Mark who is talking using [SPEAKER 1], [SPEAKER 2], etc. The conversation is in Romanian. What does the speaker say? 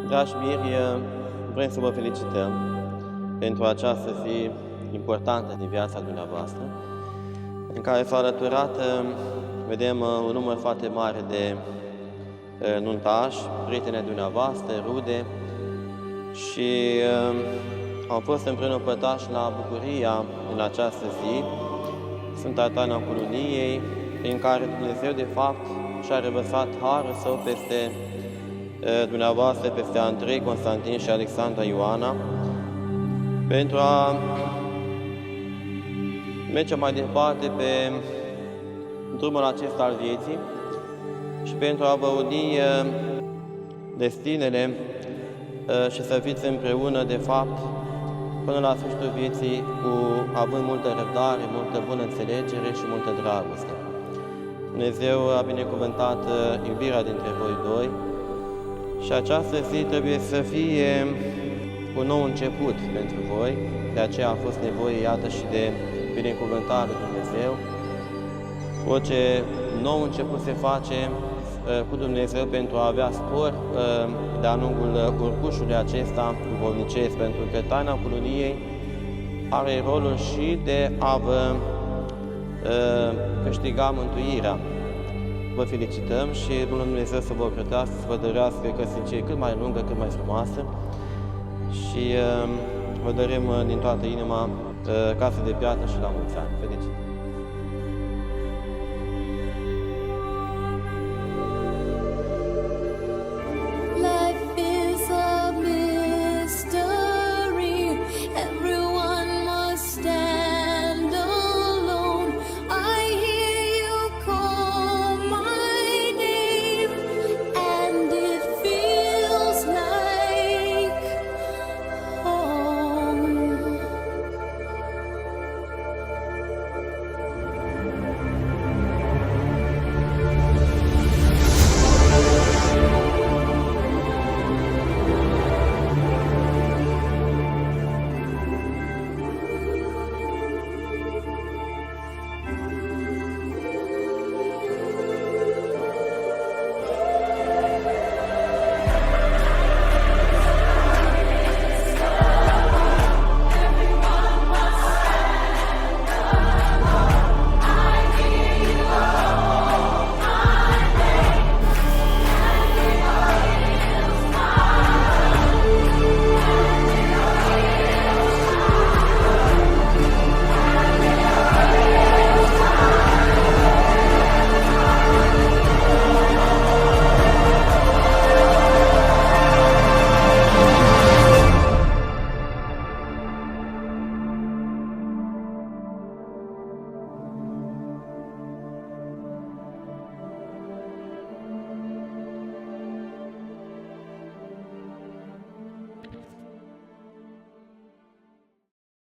[SPEAKER 1] Dragi miri, vrem să vă felicităm pentru această zi importantă din viața dumneavoastră, în care s-a alăturat, vedem, un număr foarte mare de nuntași, prieteni dumneavoastră, rude, și am fost împreună părtași la bucuria în această zi, Sfânta Taina Cununiei, prin care Dumnezeu, de fapt, și-a revărsat harul Său peste dumneavoastră, peste Andrei, Constantin și Alexandra Ioana, pentru a merge mai departe pe drumul acesta al vieții și pentru a vă uni destinele și să fiți împreună, de fapt, până la sfârșitul vieții, având multă răbdare, multă bună înțelegere și multă dragoste. Dumnezeu a binecuvântat iubirea dintre voi doi și această zi trebuie să fie un nou început pentru voi. De aceea a fost nevoie, iată, și de binecuvântarea lui Dumnezeu. Orice nou început se face cu Dumnezeu pentru a avea spor de-a lungul urcușului acesta duhovnicesc, pentru că Taina Cununiei are rolul și de a vă câștiga mântuirea. Vă felicităm și bunul Dumnezeu să vă ocrotească, să vă dărească căsnicie cât mai lungă, cât mai frumoasă și vă dorim din toată inima casă de piatră și la mulți ani. Felicitări!